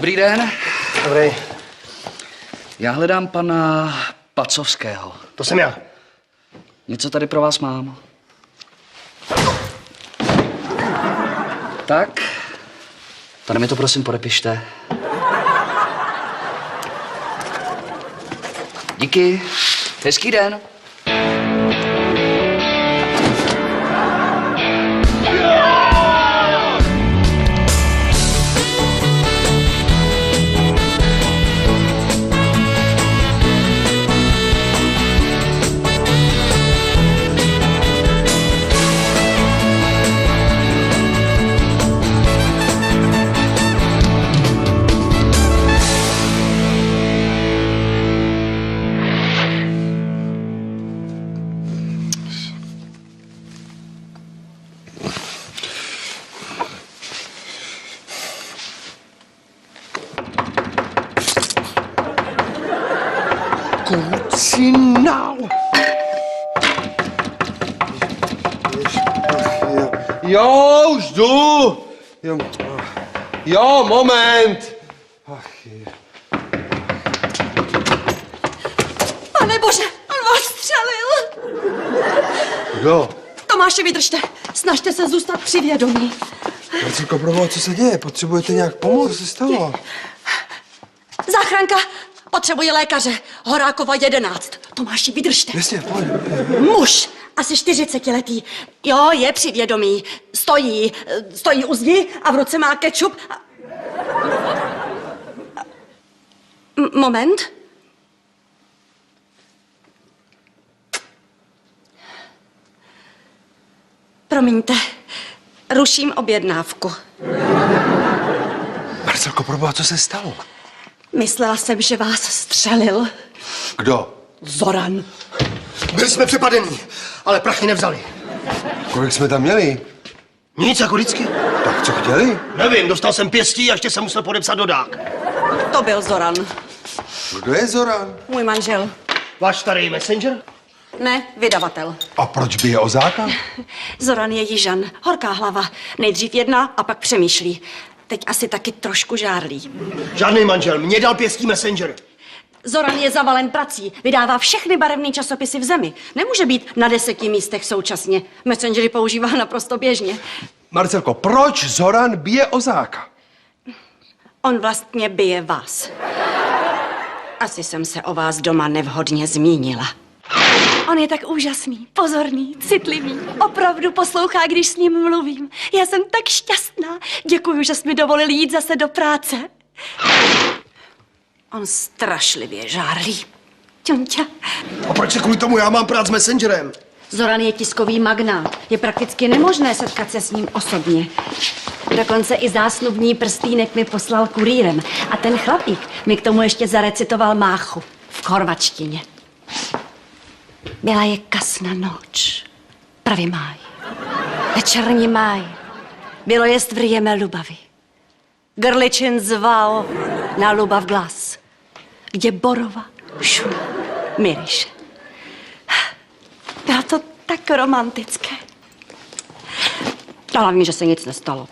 Dobrý den. Dobrý. Já hledám pana Pacovského. To jsem já. Něco tady pro vás mám. Tak, tady mi to prosím podepište. Díky. Hezký den. Kucinau! Jo, už jdu! Jo, moment! Pane bože, on vás střelil! Kdo? Tomáši, vydržte. Snažte se zůstat při vědomí. Marcelko, proboha, co se děje? Potřebujete nějak pomoct? Co se stalo? Záchranka! Potřebuje lékaře. Horákova 11. Tomáši, vydržte. Jasně, pojď. Muž, asi 40letý. Jo, je při vědomí. Stojí u zdi a v ruce má kečup. Moment. Promiňte, ruším objednávku. Marcelko, proboha, co se stalo? Myslela jsem, že vás střelil. Kdo? Zoran. Byli jsme přepadení, ale prachy nevzali. Kolik jsme tam měli? Nic, jako vždycky. Tak co chtěli? Nevím, dostal jsem pěstí a ještě jsem musel podepsat dodák. To byl Zoran. Kdo je Zoran? Můj manžel. Váš starý messenger? Ne, vydavatel. A proč bije Ozáka? Zoran je jižan, horká hlava. Nejdřív jedná a pak přemýšlí. Teď asi taky trošku žárlí. Žádný manžel, mě dal pěstí messenger. Zoran je zavalen prací, vydává všechny barevné časopisy v zemi. Nemůže být na 10 místech současně. Messengery používá naprosto běžně. Marcelko, proč Zoran bije Ozáka? On vlastně bije vás. Asi jsem se o vás doma nevhodně zmínila. On je tak úžasný, pozorný, citlivý. Opravdu poslouchá, když s ním mluvím. Já jsem tak šťastná. Děkuju, že jsi mi dovolil jít zase do práce. On strašlivě žárlí. Ťonťa. A proč se kvůli tomu já mám prát s messengerem? Zoran je tiskový magnát. Je prakticky nemožné setkat se s ním osobně. Dokonce i zásnubní prstýnek mi poslal kurýrem. A ten chlapík mi k tomu ještě zarecitoval máchu v chorvačtině. Byla je kasna noč, pravý máj, večerní máj, bylo jest vrijeme ljubavi. Grličin zval na ljubav glas, kde borova šum miriše. Bylo to tak romantické. A hlavně, že se nic nestalo.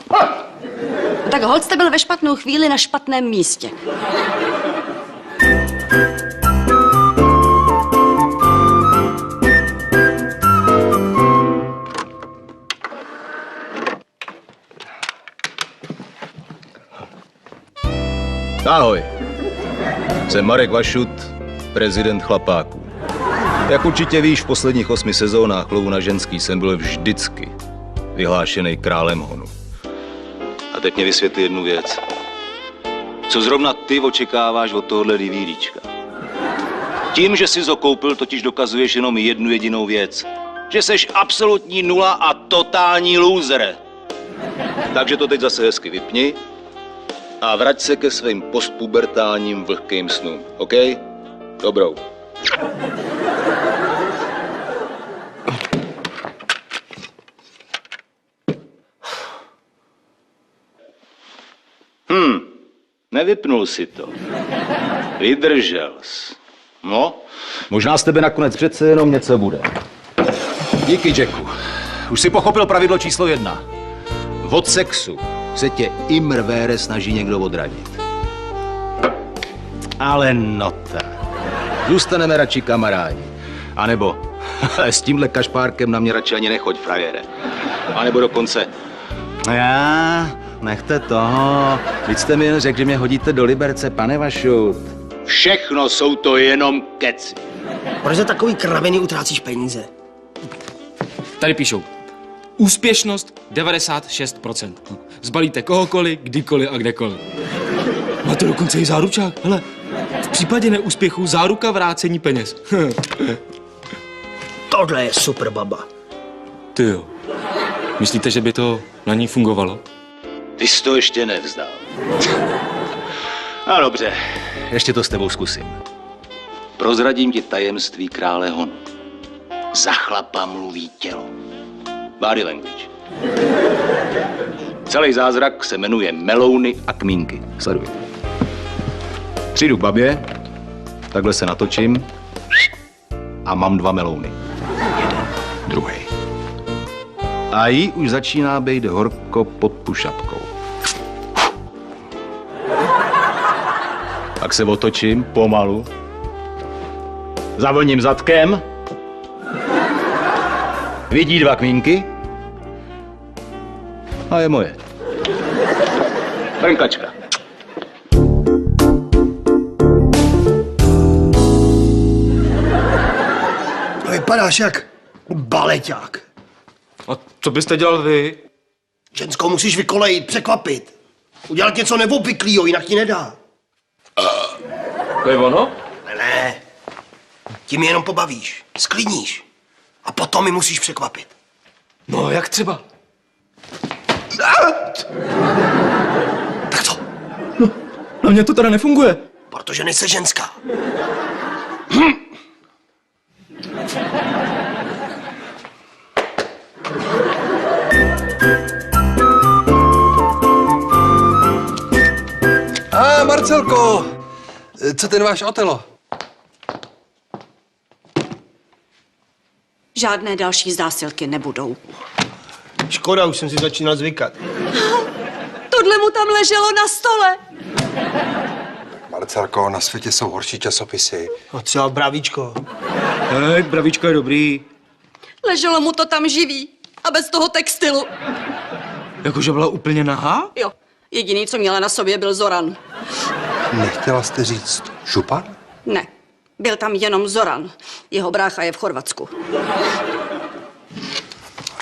Tak holt jste byl ve špatnou chvíli na špatném místě. Ahoj, jsem Marek Vašut, prezident Chlapáků. Jak určitě víš, v posledních 8 sezónách Lovu na ženský jsem byl vždycky vyhlášený králem honu. A teď mě vysvětli jednu věc. Co zrovna ty očekáváš od tohohle DVDčka? Tím, že jsi ho koupil, totiž dokazuješ jenom jednu jedinou věc. Že seš absolutní nula a totální loser. Takže to teď zase hezky vypni a vrať se ke svým postpubertálním vlhkým snům, OK? Dobrou. Nevypnul si to. Vydržel jsi. No, možná z tebe nakonec přece jenom něco bude. Díky, Jacku. Už jsi pochopil pravidlo číslo 1. Od sexu se tě i mrvére snaží někdo odradit. Ale no tak. Zůstaneme radši kamarádi. A nebo s tímhle kašpárkem na mě radši ani nechoď, frajere. A nebo dokonce, nechte toho. Vždyť jste mi jen řekl, že mě hodíte do Liberce, pane Vašut. Všechno jsou to jenom keci. Proč za takový kraviny utrácíš peníze? Tady píšou. Úspěšnost 96%. Zbalíte kohokoliv, kdykoliv a kdekoliv. Máte dokonce i záručák. Hele, v případě neúspěchu záruka vrácení peněz. Tohle je super baba. Ty jo. Myslíte, že by to na ní fungovalo? Ty jsi to ještě nevzdal. No dobře, ještě to s tebou zkusím. Prozradím ti tajemství krále honu. Za chlapa mluví tělo. Body language. Celý zázrak se jmenuje melouny a kmínky. Sleduj. Přijdu k babě, takhle se natočím a mám 2 melouny. Jeden, druhý. A jí už začíná být horko pod pušapkou. Tak se otočím pomalu, zavlním zadkem, vidí 2 kmínky a je moje. Brnkačka. Vypadáš jak baleťák. A co byste dělal vy? Ženskou musíš vykolejit, překvapit. Udělat něco neobvyklýho, jinak ti nedá. To je ono? Ne. Tím jenom pobavíš, sklidníš. A potom mi musíš překvapit. No, jak třeba? Tak co? Na mě to teda nefunguje. Protože nejsi ženská. Marcelko, co ten váš Otelo? Žádné další zásilky nebudou. Škoda, už jsem si začínal zvykat. Tohle mu tam leželo na stole. Marcelko, na světě jsou horší časopisy. No třeba Bravíčko. Hej, Bravíčko je dobrý. Leželo mu to tam živý a bez toho textilu. Jakože byla úplně nahá? Jo, jediný, co měla na sobě, byl Zoran. Nechtěla jste říct župan? Ne, byl tam jenom Zoran. Jeho brácha je v Chorvatsku.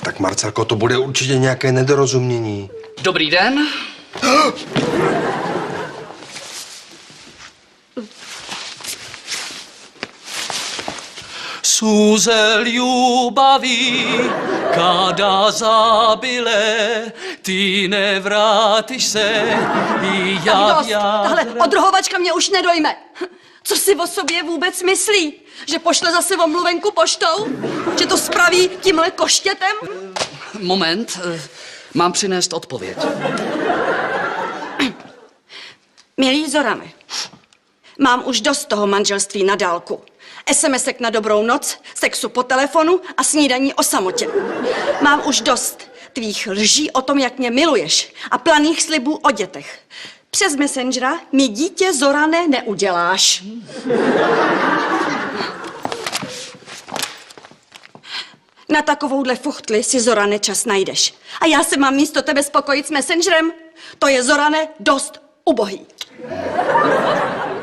Tak Marcelko, to bude určitě nějaké nedorozumění. Dobrý den. Suze ljubavi kada zabile, ty nevrátiš se i Tak dost, já. tahle odrohovačka mě už nedojme. Co si o sobě vůbec myslí? Že pošle zase omluvenku poštou? Že to spraví tímhle koštětem? Moment, mám přinést odpověď. Milý Zorane, mám už dost toho manželství na dálku. SMSek na dobrou noc, sexu po telefonu a snídaní o samotě. Mám už dost tvých lží o tom, jak mě miluješ a planých slibů o dětech. Přes Messengera mi dítě, Zorane, neuděláš. Na takovouhle fuchtli si, Zorane, čas najdeš. A já se mám místo tebe spokojit s Messengerem? To je, Zorane, dost ubohý.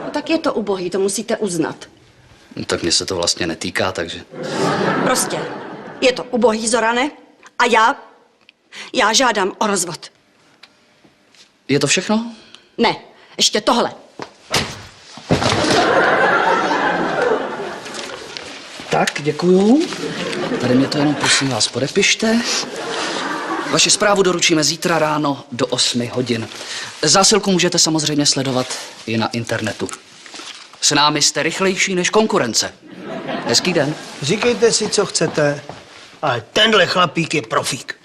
No, tak je to ubohý, to musíte uznat. No, tak mě se to vlastně netýká, takže... Prostě je to ubohý, Zorane, a já žádám o rozvod. Je to všechno? Ne, ještě tohle. Tak, děkuju. Tady mě to jenom, prosím vás, podepište. Vaši zprávu doručíme zítra ráno do 8 hodin. Zásilku můžete samozřejmě sledovat i na internetu. S námi jste rychlejší než konkurence. Hezký den. Říkejte si, co chcete, ale tenhle chlapík je profík.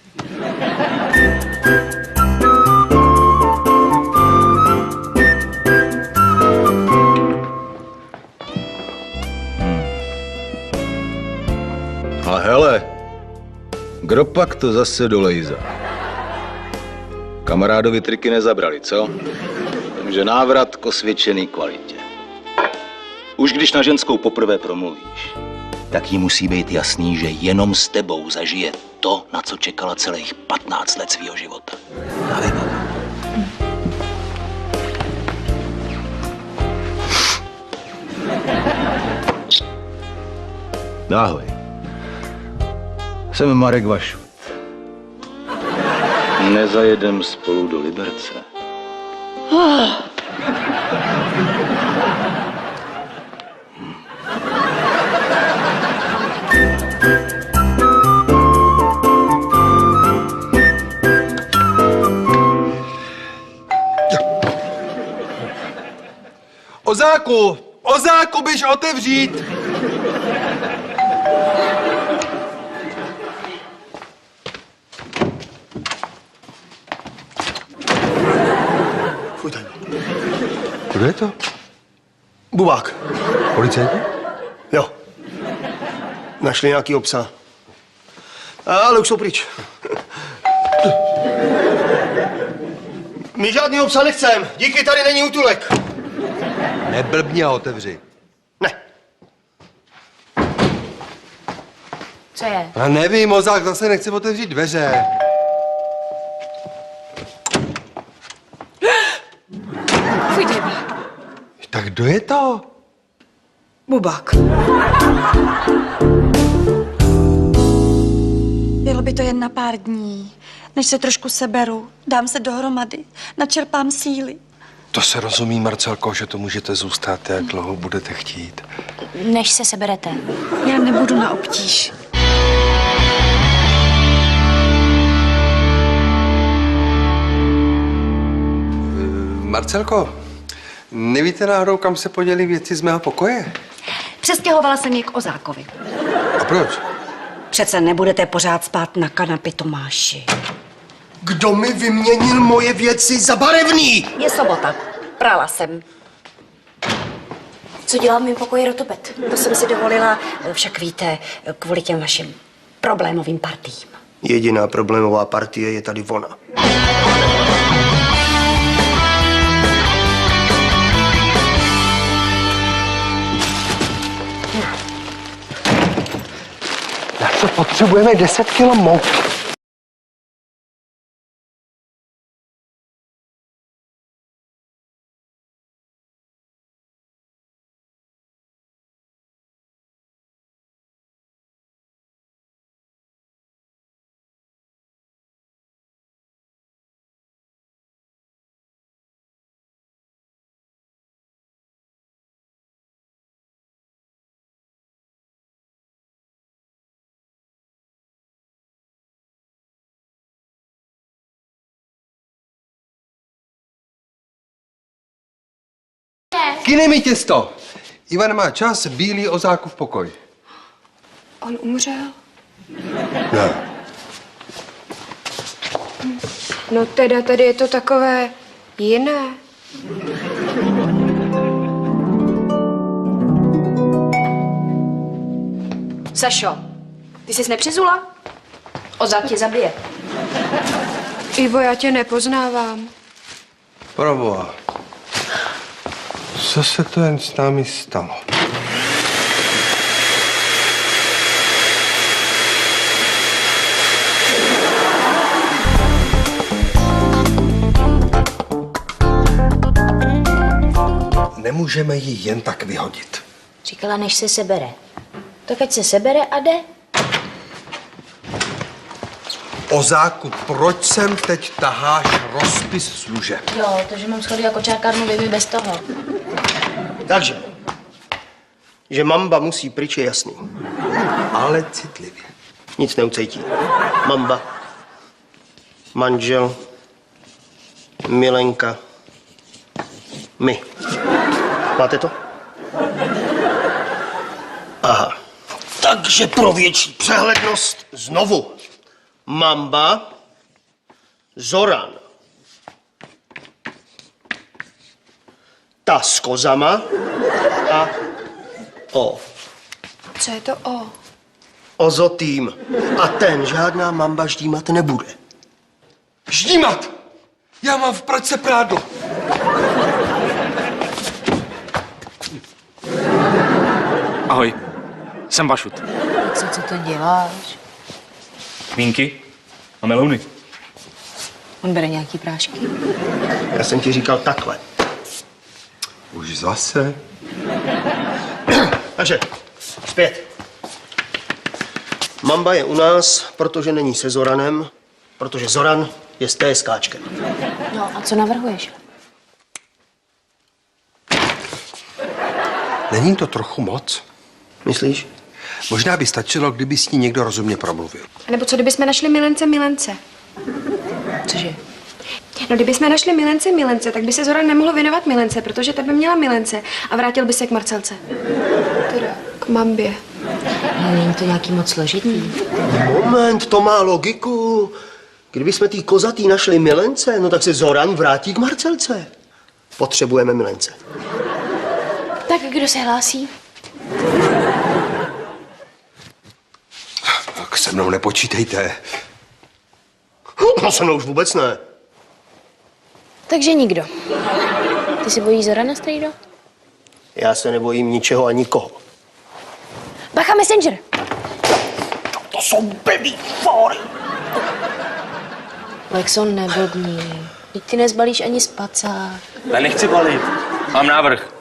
A hele, kdo pak to zase dolejza? Kamarádovi triky nezabrali, co? Takže návrat k osvědčený kvalitě. Už když na ženskou poprvé promluvíš, tak jí musí být jasný, že jenom s tebou zažije to, na co čekala celých 15 let svýho života. Ahoj. Jsem Marek Vašut. Nezajedem spolu do Liberce. Ozáku, běž otevřít! Fuj, tady. Kdo je to? Bubák. Policajti? Jo. Našli nějakýho psa. Ale už jsou pryč. My žádnýho psa nechcem. Díky, tady není útulek. Neblbni a otevři. Ne. Co je? Já nevím, Ozák zase nechce otevřít dveře. Fuj, děba. Tak kdo je to? Bubák. Bylo by to jen na pár dní, než se trošku seberu, dám se dohromady, načerpám síly. To se rozumí, Marcelko, že to můžete zůstat, jak dlouho budete chtít. Než se seberete. Já nebudu na obtíž. Marcelko, nevíte náhodou, kam se poděly věci z mého pokoje? Přestěhovala jsem je k Ozákovi. A proč? Přece nebudete pořád spát na kanapě, Tomáši. Kdo mi vyměnil moje věci za barevný? Je sobota. Prala jsem. Co dělá v mém pokoji rotopet? To jsem si dovolila, však víte, kvůli těm vašim problémovým partím. Jediná problémová partie je tady ona. Na co potřebujeme 10 kilo mouky? Kine mi těsto. Ivan má čas, bílý Ozákův pokoj. On umřel? Ne. No teda tady je to takové jiné. Sašo, ty jsi nepřizula? Ozák tě zabije. Ivo, já tě nepoznávám. Proboha. Co se to jen s námi stalo? Nemůžeme ji jen tak vyhodit. Říkala, než se sebere. Tak ať se sebere a jde. Ozáku, proč sem teď taháš rozpis služeb? Jo, to, že mám schody jako čárkárnu, vím i bez toho. Takže, že Mamba musí pryč, je jasný. Ale citlivě. Nic neucejtí. Mamba, manžel, Milenka, my. Máte to? Aha. Takže pro větší přehlednost znovu. Mamba, Zoran, ta s kozama a O. Co je to O? Ozotým. A ten žádná Mamba ždímat nebude. Ždímat! Já mám v pračce prádlo. Ahoj, jsem Vašut. Co to děláš? Mínky a melouny. On bere nějaký prášky. Já jsem ti říkal takhle. Už zase? Takže, zpět. Mamba je u nás, protože není se Zoranem, protože Zoran je s TSKčkem. No a co navrhuješ? Není to trochu moc? Myslíš? Možná by stačilo, kdyby s ní někdo rozumně promluvil. A nebo co, kdybychom našli milence? Cože? No, kdybychom našli milence, tak by se Zoran nemohl věnovat milence, protože tebe měla milence a vrátil by se k Marcelce. Teda k Mambě. Ale není to nějaký moc složitý. Moment, to má logiku. Kdybychom tý kozatý našli milence, no tak se Zoran vrátí k Marcelce. Potřebujeme milence. Tak kdo se hlásí? Tak se mnou nepočítejte. No se mnou už vůbec ne. Takže nikdo. Ty se bojíš Zorana, strejdo? Já se nebojím ničeho a nikoho. Bacha, Messenger! To jsou blbý fóry. Lexon, neblbni. Teď ty nezbalíš ani spacák. Já nechci balit. Mám návrh.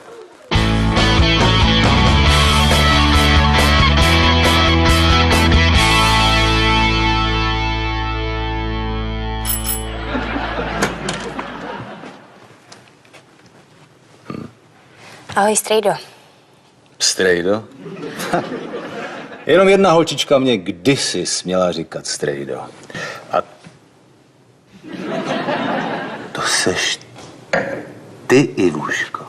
Ahoj, strejdo. Strejdo? Jenom jedna holčička mě kdysi směla říkat strejdo. A to seš ty, Ivuško.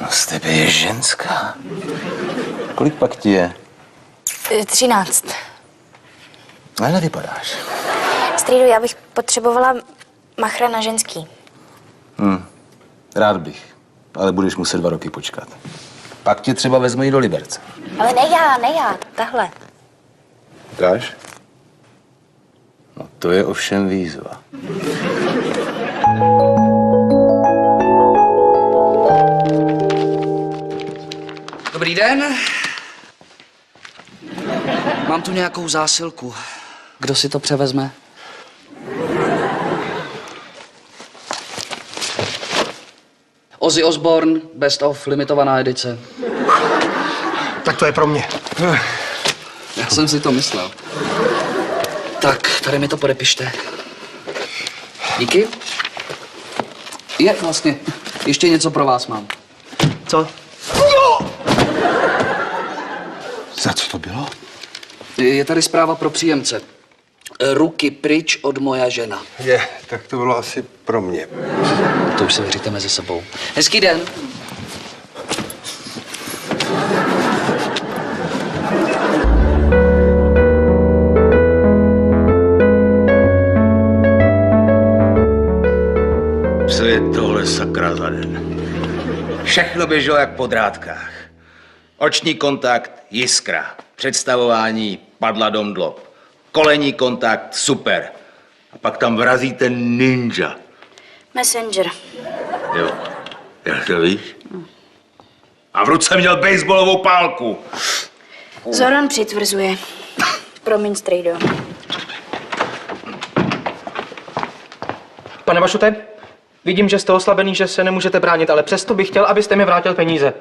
No z tebe je ženská. Kolik pak ti je? 13. Ale nevypadáš. Strejdo, já bych potřebovala machra na ženský. Rád bych, ale budeš muset 2 roky počkat. Pak tě třeba vezmu i do Liberce. Ale ne já, tahle. Ukáž? No to je ovšem výzva. Dobrý den. Mám tu nějakou zásilku. Kdo si to převezme? Ozzy Osbourne, Best of, limitovaná edice. Tak to je pro mě. Já jsem si to myslel. Tak, tady mi to podepište. Díky. Je, vlastně, ještě něco pro vás mám. Co? Za co to bylo? Je tady zpráva pro příjemce. Ruky pryč od moja žena. Tak to bylo asi pro mě. To už se vyříte mezi sebou. Hezký den. Co je tohle sakra za den? Všechno běželo jak po drátkách. Oční kontakt, jiskra. Představování, padla domdlo. Kolení kontakt, super. A pak tam vrazí ten ninja. Messenger. Jo, jak to víš? A v ruce měl baseballovou pálku. Zoran přitvrzuje. Promiň, strejdo. Pane Vašute, vidím, že jste oslabený, že se nemůžete bránit, ale přesto bych chtěl, abyste mi vrátil peníze.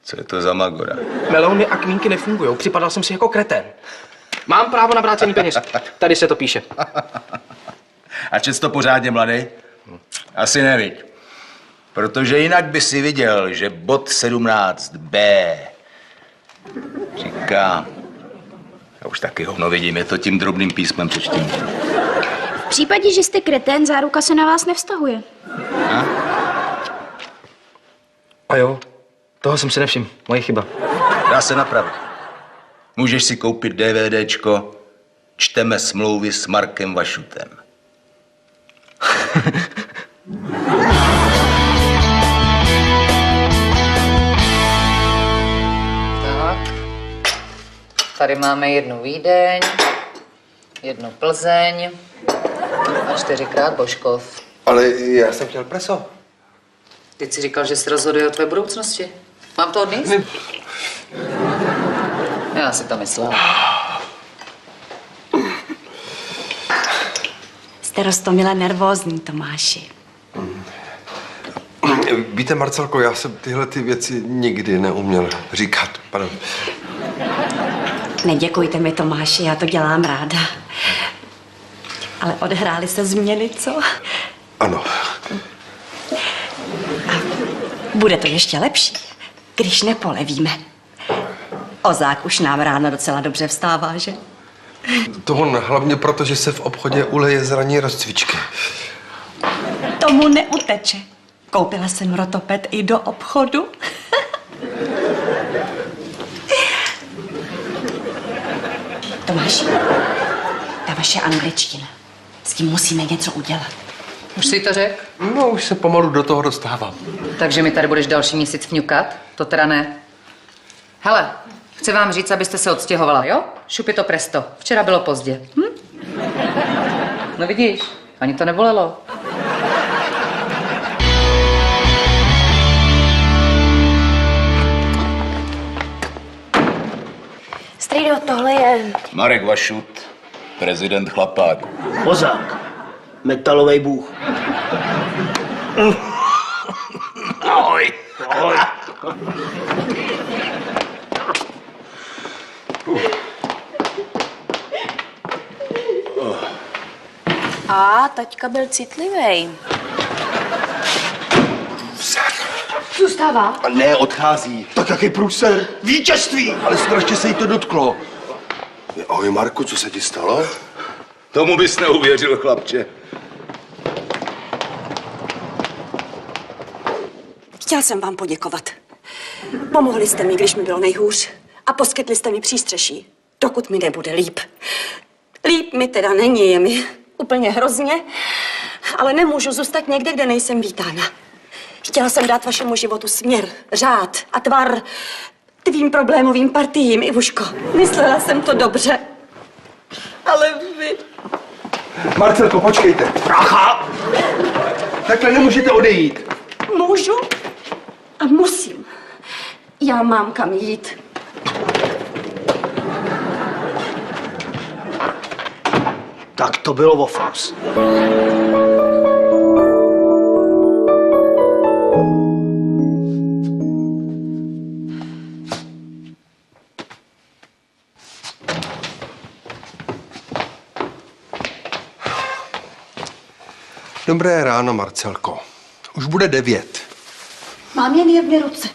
Co je to za magora? Melouny a kmínky nefungují, připadal jsem si jako kretén. Mám právo na vrácení peněz. Tady se to píše. A čet to pořádně, mladý? Asi neviď. Protože jinak by si viděl, že bod 17b říká... Já už taky hovno vidím, je to tím drobným písmem přečtím. V případě, že jste kretén, záruka se na vás nevztahuje. A jo, toho jsem si nevšiml. Moje chyba. Dá se napravit. Můžeš si koupit DVDčko Čteme smlouvy s Markem Vašutem. Tak. Tady máme 1 Vídeň, 1 Plzeň a 4krát Božkov. Ale já jsem chtěl preso. Teď si říkal, že se rozhoduje o tvé budoucnosti. Mám to odníst? Já si to myslela. Jste roztomile nervózní, Tomáši. Víte, Marcelko, já jsem tyhle ty věci nikdy neuměl říkat. Pardon. Neděkujte mi, Tomáši, já to dělám ráda. Ale odehrály se změny, co? Ano. Bude to ještě lepší, když nepolevíme. Ozák už nám ráno docela dobře vstává, že? To hlavně proto, že se v obchodě uleje z ranní rozcvičky. Tomu neuteče. Koupila jsem rotoped i do obchodu. Tomáši, ta vaše angličtina. S tím musíme něco udělat. Už si to řekl? No, už se pomalu do toho dostávám. Takže mi tady budeš další měsíc fňukat? To teda ne. Hele, chci vám říct, abyste se odstěhovala, jo? Šupi to presto. Včera bylo pozdě. No vidíš, ani to nebolelo. Strejdo, tohle je... Marek Vašut, prezident Chlapáků. Kozák. Metalovej bůh. Ahoj. Ahoj. A taťka byl citlivý. Zůstává. A ne, odchází. Tak jaký průser? Vítězství! Ale strašně se jí to dotklo. Ahoj, Marku, co se ti stalo? Tomu bys neuvěřil, chlapče. Chtěl jsem vám poděkovat. Pomohli jste mi, když mi bylo nejhůř. A poskytli jste mi přístřeší, dokud mi nebude líp. Líp mi teda není, je mi úplně hrozně, ale nemůžu zůstat někde, kde nejsem vítána. Chtěla jsem dát vašemu životu směr, řád a tvar tvým problémovým partiím, Ivuško. Myslela jsem to dobře, ale vy... Marcelko, počkejte. Pracha! Takhle nemůžete odejít. Můžu a musím. Já mám kam jít. Tak to bylo ofous. Dobré ráno, Marcelko. Už bude 9. Mám jen jedny ruce.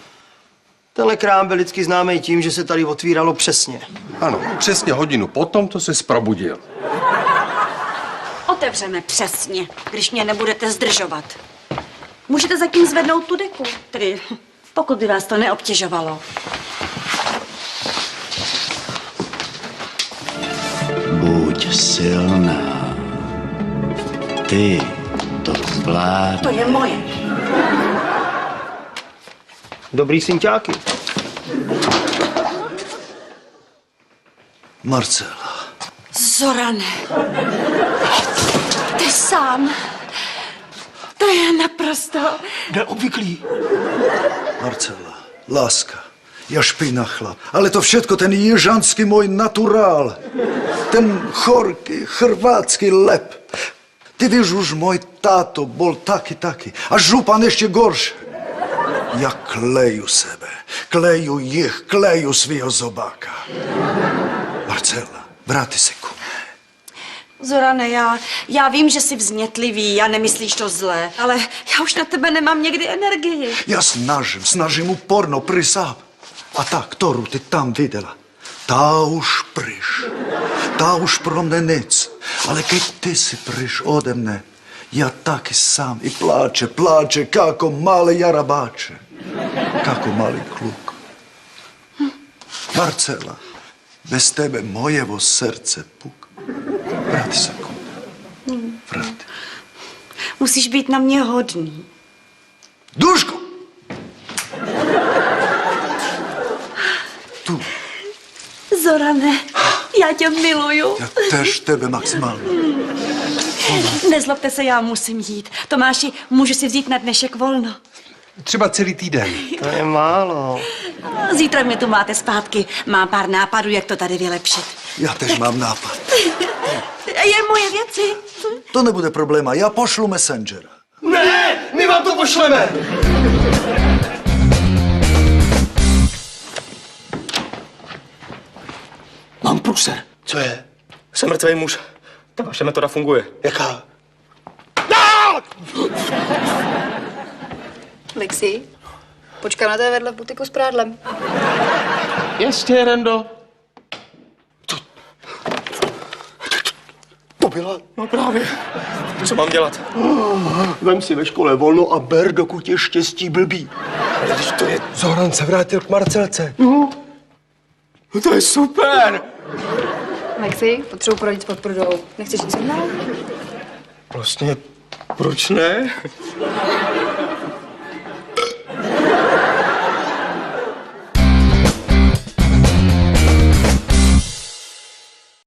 Tenhle krám byl vždycky známý tím, že se tady otvíralo přesně. Ano, přesně hodinu potom, co se probudil. Otevřeme přesně, když mě nebudete zdržovat. Můžete zatím zvednout tu deku, tedy pokud by vás to neobtěžovalo. Buď silná. Ty to zvládneš. To je moje. Dobrý synťáky. Marcela. Zorane, ty sám. To je naprosto... Neobvyklý. Marcela, láska. Ja špina chlap. Ale to všetko ten jižanský môj naturál. Ten chorký, chrvátsky lep. Ty víš, už môj táto bol taký. A župan ešte goršie. Ja kleju sebe. Kleju ich, kleju svýho zobáka. Marcela, vráti se ku mne. Zorane, já vím, že jsi vznětlivý a nemyslíš to zlé, ale já už na tebe nemám někdy energii. Ja snažím uporno, prisám. A tá, ktorú ty tam videla, tá už pryš. Tá už pro mne nic. Ale keď ty si pryš ode mne, ja taky sám i pláče, kako malé jarabáče. Kako malý kluk. Marcela, bez tebe mojevo srdce puk. Vráti se ku mne. Vráti. Musíš být na mě hodný. Duško! Tu. Zorane, já tě miluju. Ja tež tebe maximálně. Nezlobte se, já musím jít. Tomáši, můžu si vzít na dnešek volno? Třeba celý týden. To je málo. Zítra mě tu máte zpátky. Mám pár nápadů, jak to tady vylepšit. Já tež mám nápad. Je moje věci. To nebude probléma, já pošlu messengera. Ne, my vám to pošleme! Mám průser. Co je? Jsem mrtvý muž. Ta vaše metoda funguje. Jaká? Lexi, počkám na tebe vedle v butiku s prádlem. Ještě, Rendo. To byla? No právě. Co mám dělat? Vem si ve škole volno a ber, dokud je štěstí blbý. Ale když to je... Zoran se vrátil k Marcelce. No to je super. Lexi, potřebuji poradit s podprodou. Nechceš jít se mnou? Vlastně, proč ne?